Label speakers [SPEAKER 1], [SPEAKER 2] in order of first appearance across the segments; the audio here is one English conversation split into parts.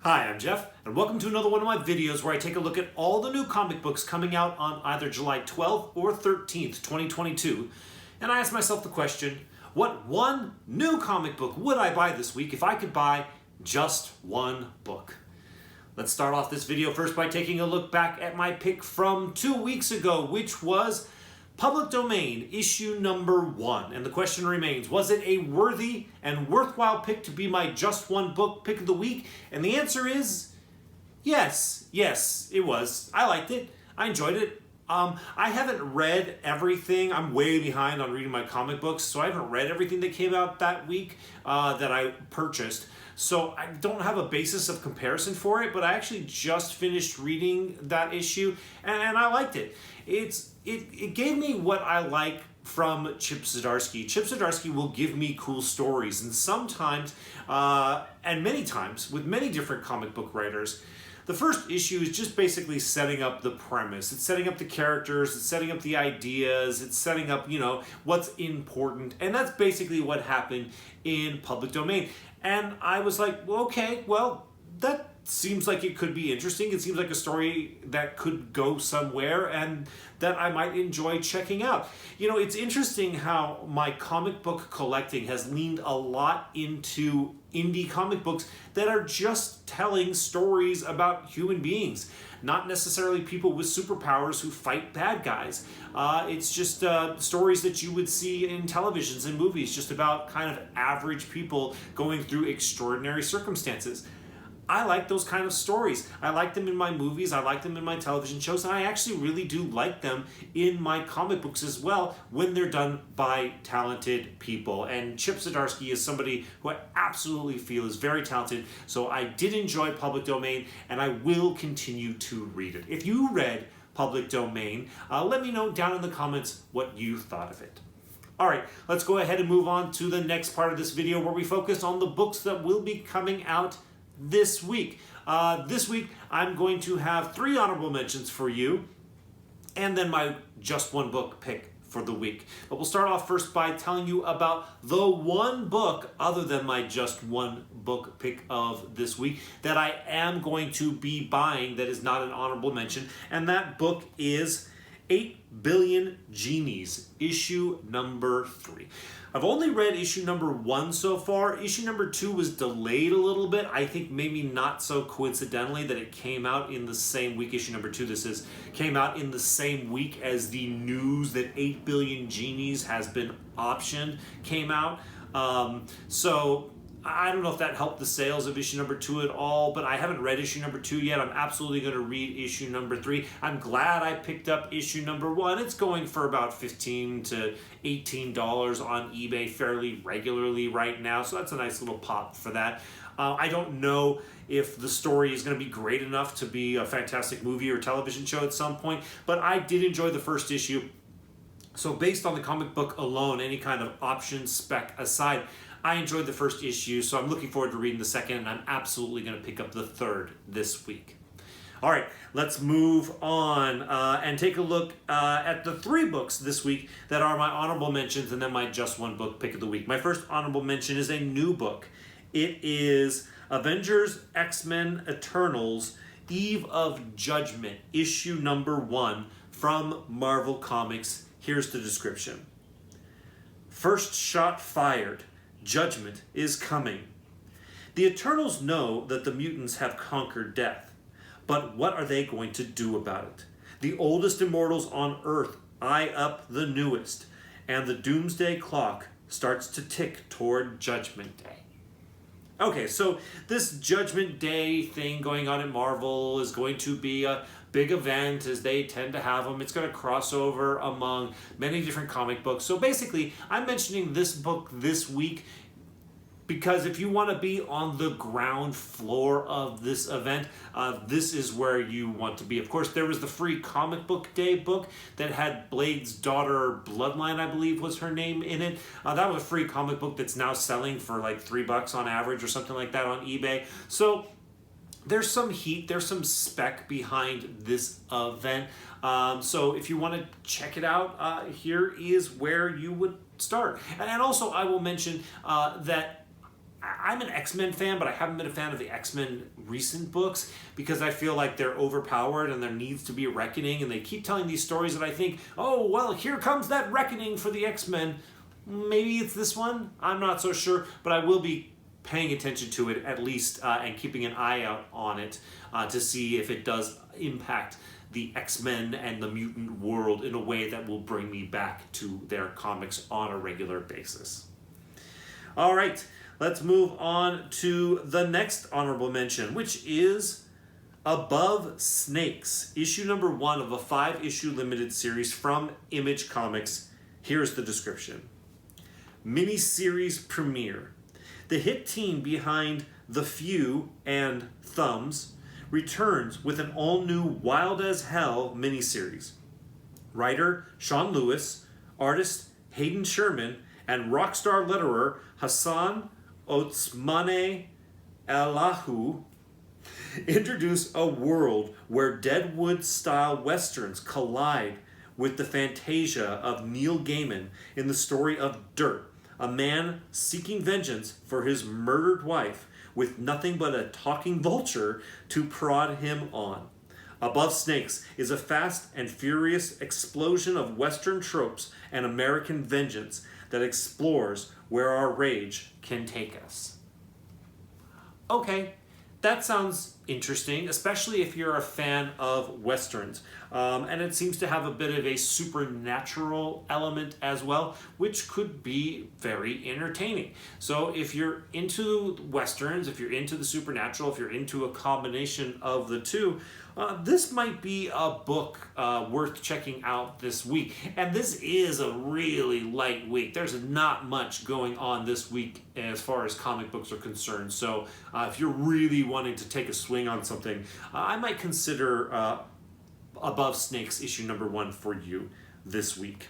[SPEAKER 1] Hi, I'm Jeff, and welcome to another one of my videos where I take a look at all the new comic books coming out on either July 12th or 13th, 2022, and I ask myself the question, what one new comic book would I buy this week if I could buy just one book? Let's start off this video first by taking a look back at my pick from 2 weeks ago, which was Public Domain, issue number 1. And the question remains, was it a worthy and worthwhile pick to be my just one book pick of the week? And the answer is yes, it was. I liked it. I enjoyed it. I haven't read everything. I'm way behind on reading my comic books, so I haven't read everything that came out that week that I purchased. So I don't have a basis of comparison for it, but I actually just finished reading that issue, and I liked it. It gave me what I like from Chip Zdarsky. Chip Zdarsky will give me cool stories, and sometimes, and many times, with many different comic book writers, the first issue is just basically setting up the premise. It's setting up the characters, it's setting up the ideas, it's setting up, what's important, and that's basically what happened in Public Domain. And I was like, well, okay, well, that seems like it could be interesting. It seems like a story that could go somewhere and that I might enjoy checking out. It's interesting how my comic book collecting has leaned a lot into indie comic books that are just telling stories about human beings, not necessarily people with superpowers who fight bad guys. It's just stories that you would see in televisions and movies, just about kind of average people going through extraordinary circumstances. I like those kind of stories. I like them in my movies, I like them in my television shows, and I actually really do like them in my comic books as well when they're done by talented people. And Chip Zdarsky is somebody who I absolutely feel is very talented, so I did enjoy Public Domain, and I will continue to read it. If you read Public Domain, let me know down in the comments what you thought of it. Alright, let's go ahead and move on to the next part of this video where we focus on the books that will be coming out this week. This week, I'm going to have 3 honorable mentions for you, and then my just one book pick for the week. But we'll start off first by telling you about the one book, other than my just one book pick of this week, that I am going to be buying that is not an honorable mention, and that book is 8 Billion Genies, issue number 3. I've only read issue number 1 so far. Issue number 2 was delayed a little bit. I think maybe not so coincidentally that it came out in the same week. Issue number 2, came out in the same week as the news that 8 Billion Genies has been optioned came out. So I don't know if that helped the sales of issue number 2 at all, but I haven't read issue number 2 yet. I'm absolutely going to read issue number 3. I'm glad I picked up issue number 1. It's going for about $15 to $18 on eBay fairly regularly right now, so that's a nice little pop for that. I don't know if the story is going to be great enough to be a fantastic movie or television show at some point, but I did enjoy the first issue. So based on the comic book alone, any kind of option spec aside, I enjoyed the first issue, so I'm looking forward to reading the second, and I'm absolutely going to pick up the third this week. All right, let's move on and take a look at the 3 books this week that are my honorable mentions and then my just one book pick of the week. My first honorable mention is a new book. It is Avengers X-Men Eternals Eve of Judgment, issue number 1 from Marvel Comics. Here's the description. First shot fired. Judgment is coming. The Eternals know that the mutants have conquered death, but what are they going to do about it? The oldest immortals on Earth eye up the newest, and the doomsday clock starts to tick toward Judgment Day. Okay, so this Judgment Day thing going on at Marvel is going to be a big event, as they tend to have them. It's going to cross over among many different comic books. So basically, I'm mentioning this book this week because if you want to be on the ground floor of this event, this is where you want to be. Of course, there was the free Comic Book Day book that had Blade's daughter, Bloodline, I believe was her name, in it. That was a free comic book that's now selling for like $3 on average or something like that on eBay. So there's some heat, there's some spec behind this event. So if you want to check it out, here is where you would start. And also I will mention that I'm an X-Men fan, but I haven't been a fan of the X-Men recent books because I feel like they're overpowered and there needs to be a reckoning, and they keep telling these stories that I think, oh, well, here comes that reckoning for the X-Men. Maybe it's this one. I'm not so sure, but I will be paying attention to it at least and keeping an eye out on it to see if it does impact the X-Men and the mutant world in a way that will bring me back to their comics on a regular basis. All right, let's move on to the next honorable mention, which is Above Snakes, issue number 1 of a 5-issue limited series from Image Comics. Here's the description. Miniseries premiere. The hit team behind The Few and Thumbs returns with an all-new Wild as Hell miniseries. Writer Sean Lewis, artist Hayden Sherman, and rockstar letterer Hassan Otsmane Allahu introduce a world where Deadwood-style westerns collide with the fantasia of Neil Gaiman in the story of Dirt, a man seeking vengeance for his murdered wife with nothing but a talking vulture to prod him on. Above Snakes is a fast and furious explosion of Western tropes and American vengeance that explores where our rage can take us. Okay, that sounds interesting, especially if you're a fan of Westerns. And it seems to have a bit of a supernatural element as well, which could be very entertaining. So if you're into Westerns, if you're into the supernatural, if you're into a combination of the two, this might be a book worth checking out this week. And this is a really light week. There's not much going on this week as far as comic books are concerned. So if you're really wanting to take a swing on something, I might consider Above Snakes issue number 1 for you this week.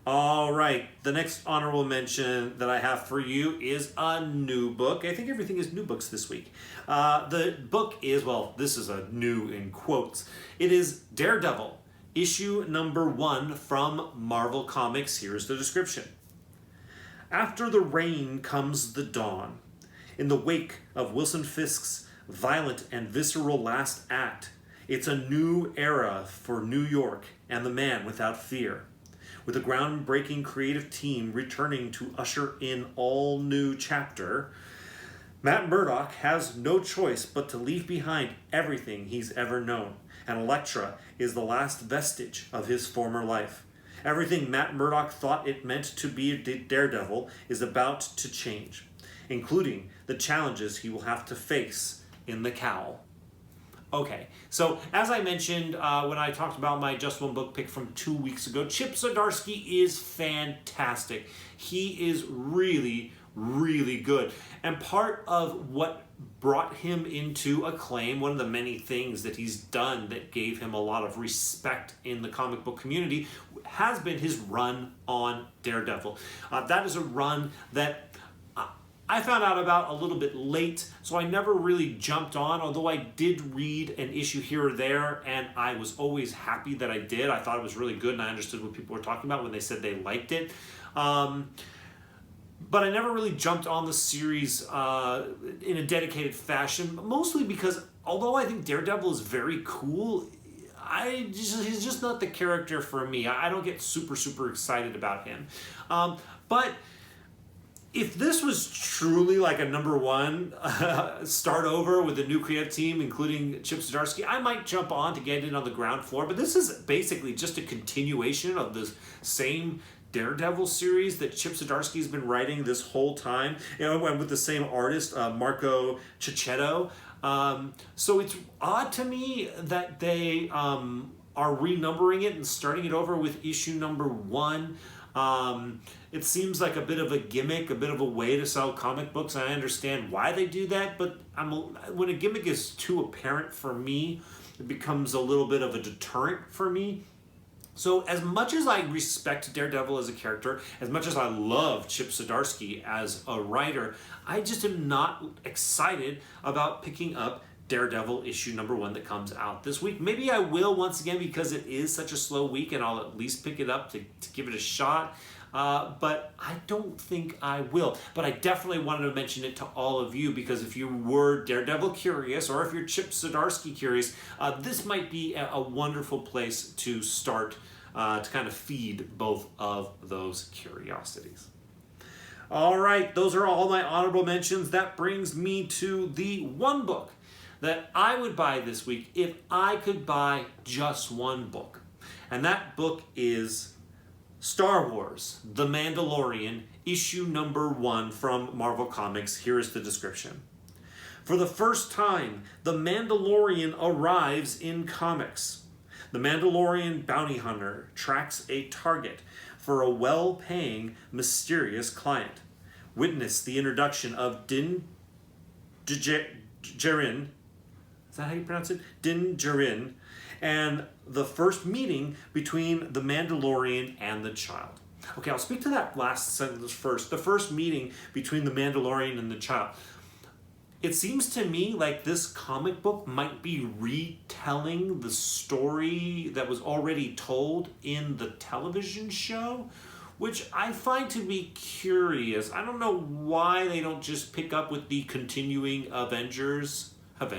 [SPEAKER 1] All right, the next honorable mention that I have for you is a new book. I think everything is new books this week. The book is, well, this is a new in quotes. It is Daredevil, issue number 1 from Marvel Comics. Here's the description. After the rain comes the dawn. In the wake of Wilson Fisk's violent and visceral last act, it's a new era for New York and the Man Without Fear. With a groundbreaking creative team returning to usher in all new chapter, Matt Murdock has no choice but to leave behind everything he's ever known, and Elektra is the last vestige of his former life. Everything Matt Murdock thought it meant to be a Daredevil is about to change, including the challenges he will have to face in the cowl. Okay, so as I mentioned when I talked about my Just One Book pick from 2 weeks ago, Chip Zdarsky is fantastic. He is really, really good. And part of what brought him into acclaim, one of the many things that he's done that gave him a lot of respect in the comic book community, has been his run on Daredevil. That is a run that I found out about a little bit late, so I never really jumped on, although I did read an issue here or there, and I was always happy that I did. I thought it was really good, and I understood what people were talking about when they said they liked it. But I never really jumped on the series in a dedicated fashion, mostly because although I think Daredevil is very cool, he's just not the character for me. I don't get super, super excited about him. But if this was truly like a number 1 start over with a new creative team, including Chip Zdarsky, I might jump on to get in on the ground floor. But this is basically just a continuation of the same Daredevil series that Chip Zdarsky has been writing this whole time, and with the same artist, Marco Checchetto. So it's odd to me that they are renumbering it and starting it over with issue number 1. It seems like a bit of a gimmick, a bit of a way to sell comic books. I understand why they do that, but when a gimmick is too apparent for me, it becomes a little bit of a deterrent for me. So as much as I respect Daredevil as a character, as much as I love Chip Zdarsky as a writer, I just am not excited about picking up Daredevil issue number 1 that comes out this week. Maybe I will once again because it is such a slow week, and I'll at least pick it up to give it a shot. but I don't think I will. But I definitely wanted to mention it to all of you, because if you were Daredevil curious, or if you're Chip Zdarsky curious, this might be a wonderful place to start to kind of feed both of those curiosities. All right, those are all my honorable mentions. That brings me to the one book that I would buy this week if I could buy just one book. And that book is Star Wars: The Mandalorian, issue number 1 from Marvel Comics. Here is the description. For the first time, the Mandalorian arrives in comics. The Mandalorian bounty hunter tracks a target for a well-paying, mysterious client. Witness the introduction of Din Djarin. Is that how you pronounce it? Din Djarin. And the first meeting between the Mandalorian and the child. Okay, I'll speak to that last sentence first. The first meeting between the Mandalorian and the child. It seems to me like this comic book might be retelling the story that was already told in the television show, which I find to be curious. I don't know why they don't just pick up with the continuing adventures of the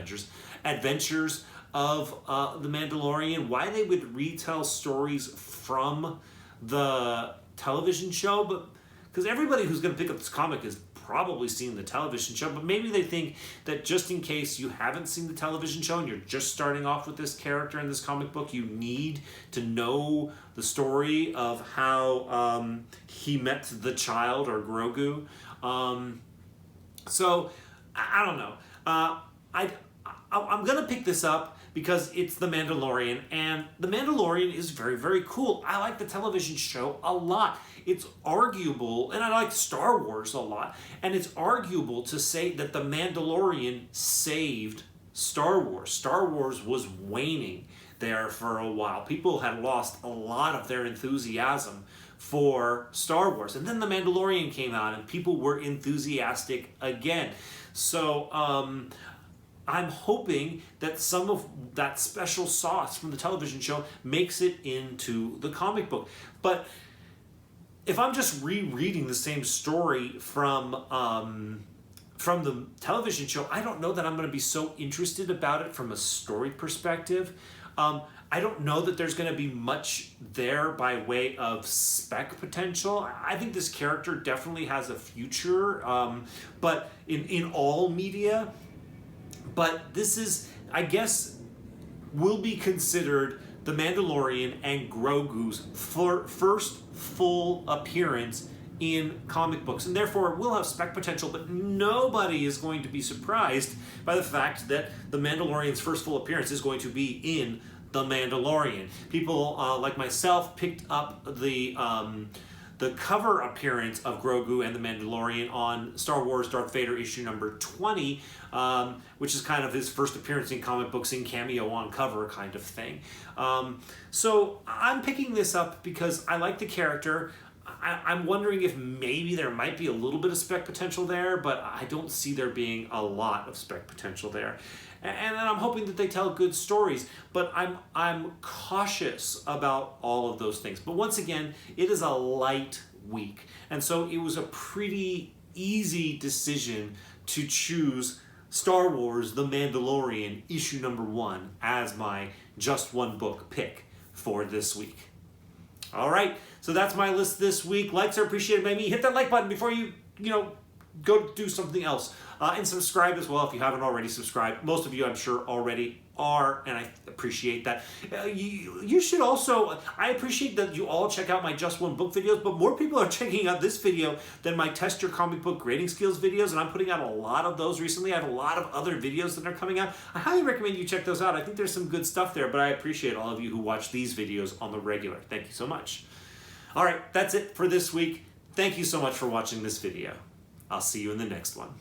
[SPEAKER 1] Mandalorian, why they would retell stories from the television show, but because everybody who's going to pick up this comic has probably seen the television show, but maybe they think that just in case you haven't seen the television show and you're just starting off with this character in this comic book, you need to know the story of how he met the child, or Grogu. So I don't know. I'm going to pick this up because it's The Mandalorian, and The Mandalorian is very, very cool. I like the television show a lot. It's arguable, and I like Star Wars a lot, and it's arguable to say that The Mandalorian saved Star Wars. Star Wars was waning there for a while. People had lost a lot of their enthusiasm for Star Wars, and then The Mandalorian came out, and people were enthusiastic again. So, I'm hoping that some of that special sauce from the television show makes it into the comic book. But if I'm just rereading the same story from the television show, I don't know that I'm going to be so interested about it from a story perspective. I don't know that there's going to be much there by way of spec potential. I think this character definitely has a future, but in all media. But this is, I guess, will be considered The Mandalorian and Grogu's first full appearance in comic books, and therefore it will have spec potential, but nobody is going to be surprised by the fact that The Mandalorian's first full appearance is going to be in The Mandalorian. People like myself picked up the cover appearance of Grogu and the Mandalorian on Star Wars Darth Vader issue number 20, which is kind of his first appearance in comic books, in cameo on cover kind of thing. So I'm picking this up because I like the character. I'm wondering if maybe there might be a little bit of spec potential there, but I don't see there being a lot of spec potential there. And I'm hoping that they tell good stories, but I'm cautious about all of those things. But once again, it is a light week, and so it was a pretty easy decision to choose Star Wars: The Mandalorian issue number 1 as my just one book pick for this week. All right, so that's my list this week. Likes are appreciated by me. Hit that like button before you go do something else. And subscribe as well if you haven't already subscribed. Most of you, I'm sure, already are, and I appreciate that. You should also, I appreciate that you all check out my Just One Book videos, but more people are checking out this video than my Test Your Comic Book Grading Skills videos, and I'm putting out a lot of those recently. I have a lot of other videos that are coming out. I highly recommend you check those out. I think there's some good stuff there, but I appreciate all of you who watch these videos on the regular. Thank you so much. All right, that's it for this week. Thank you so much for watching this video. I'll see you in the next one.